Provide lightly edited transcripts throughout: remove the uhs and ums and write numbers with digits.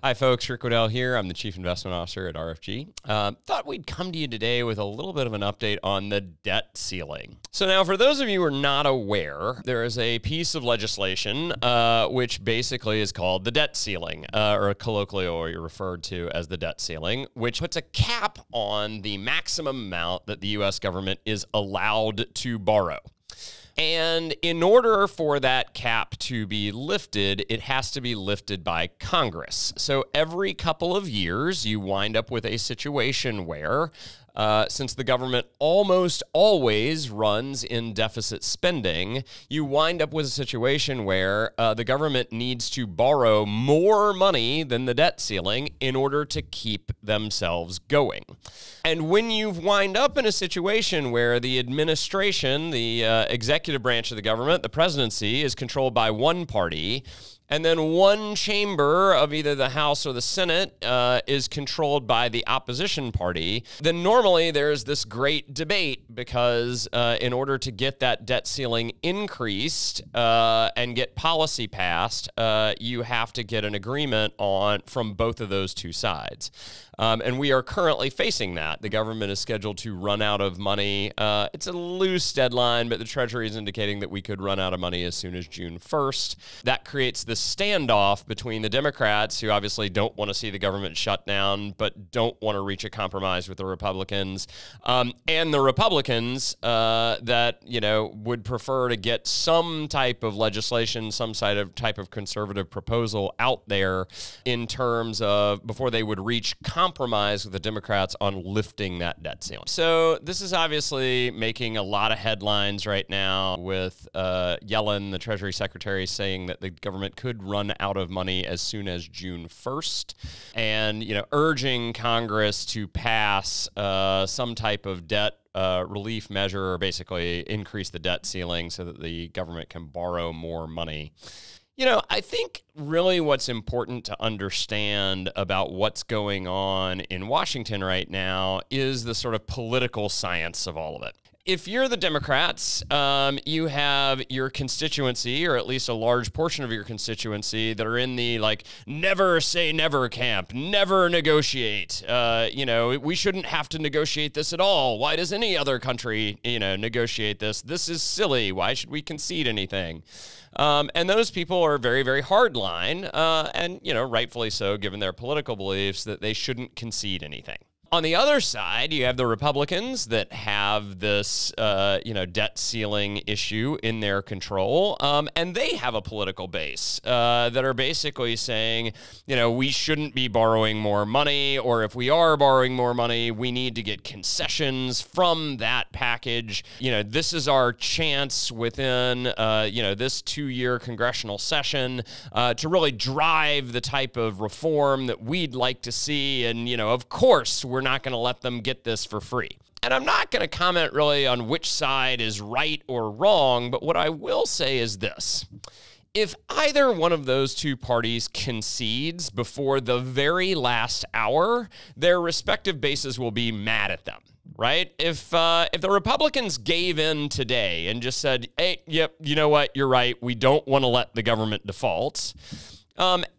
Hi folks, Rick Wedell here. I'm the Chief Investment Officer at RFG. Thought we'd come to you today with a little bit of an update on the debt ceiling. So now for those of you who are not aware, there is a piece of legislation which basically is called the debt ceiling, or colloquially referred to as the debt ceiling, which puts a cap on the maximum amount that the U.S. government is allowed to borrow. And in order for that cap to be lifted, it has to be lifted by Congress. So every couple of years, you wind up with a situation where, since the government almost always runs in deficit spending, you wind up with a situation where the government needs to borrow more money than the debt ceiling in order to keep themselves going. And when you wind up in a situation where the administration, the executive branch of the government, the presidency, is controlled by one party, and then one chamber of either the House or the Senate is controlled by the opposition party, then normally there's this great debate because in order to get that debt ceiling increased and get policy passed, you have to get an agreement from both of those two sides. And we are currently facing that. The government is scheduled to run out of money. It's a loose deadline, but the Treasury is indicating that we could run out of money as soon as June 1st. That creates this standoff between the Democrats, who obviously don't want to see the government shut down, but don't want to reach a compromise with the Republicans, and the Republicans that, would prefer to get some type of legislation, some type of conservative proposal out there in terms of before they would reach compromise with the Democrats on lifting that debt ceiling. So this is obviously making a lot of headlines right now with Yellen, the Treasury Secretary, saying that the government could run out of money as soon as June 1st and, urging Congress to pass some type of debt relief measure, or basically increase the debt ceiling so that the government can borrow more money. I think really what's important to understand about what's going on in Washington right now is the sort of political science of all of it. If you're the Democrats, you have your constituency, or at least a large portion of your constituency, that are in the never say never camp, never negotiate. We shouldn't have to negotiate this at all. Why does any other country, negotiate this? This is silly. Why should we concede anything? And those people are very, very hardline, and rightfully so, given their political beliefs, that they shouldn't concede anything. On the other side, you have the Republicans that have this, debt ceiling issue in their control, and they have a political base that are basically saying, we shouldn't be borrowing more money, or if we are borrowing more money, we need to get concessions from that package. This is our chance within, this 2-year congressional session to really drive the type of reform that we'd like to see, and, of course, we're not going to let them get this for free. And I'm not going to comment really on which side is right or wrong, but what I will say is this. If either one of those two parties concedes before the very last hour, their respective bases will be mad at them. Right? If the Republicans gave in today and just said, hey, yep, you know what, you're right, we don't want to let the government default,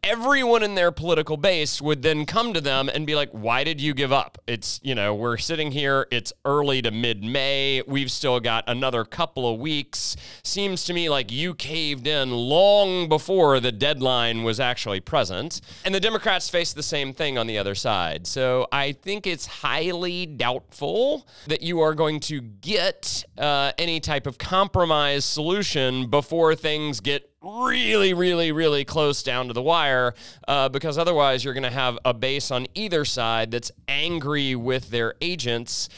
everyone in their political base would then come to them and be like, why did you give up? It's, we're sitting here, it's early to mid-May, we've still got another couple of weeks. Seems to me like you caved in long before the deadline was actually present. And the Democrats face the same thing on the other side. So I think it's highly doubtful that you are going to get any type of compromise solution before things get really, really, really close down to the wire, because otherwise you're going to have a base on either side that's angry with their agents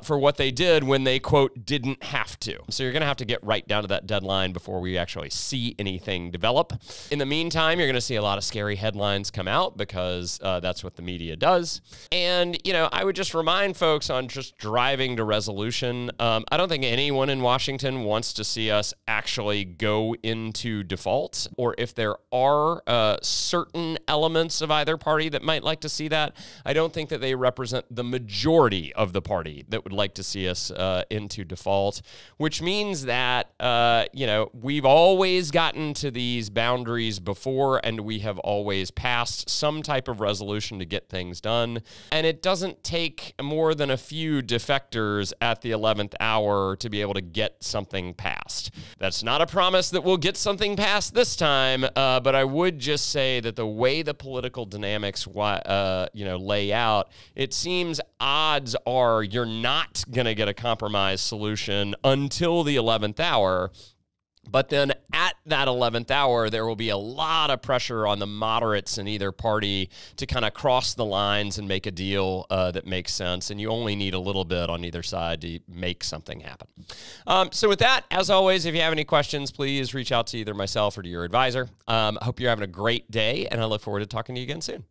for what they did when they, quote, didn't have to. So you're going to have to get right down to that deadline before we actually see anything develop. In the meantime, you're going to see a lot of scary headlines come out because that's what the media does. And, I would just remind folks on just driving to resolution, I don't think anyone in Washington wants to see us actually go into default, or if there are certain elements of either party that might like to see that, I don't think that they represent the majority of the party party that would like to see us into default, which means that, we've always gotten to these boundaries before, and we have always passed some type of resolution to get things done. And it doesn't take more than a few defectors at the 11th hour to be able to get something passed. That's not a promise that we'll get something passed this time, but I would just say that the way the political dynamics lay out, it seems odds are you're not going to get a compromise solution until the 11th hour. But then at that 11th hour, there will be a lot of pressure on the moderates in either party to kind of cross the lines and make a deal that makes sense. And you only need a little bit on either side to make something happen. So with that, as always, if you have any questions, please reach out to either myself or to your advisor. I hope you're having a great day, and I look forward to talking to you again soon.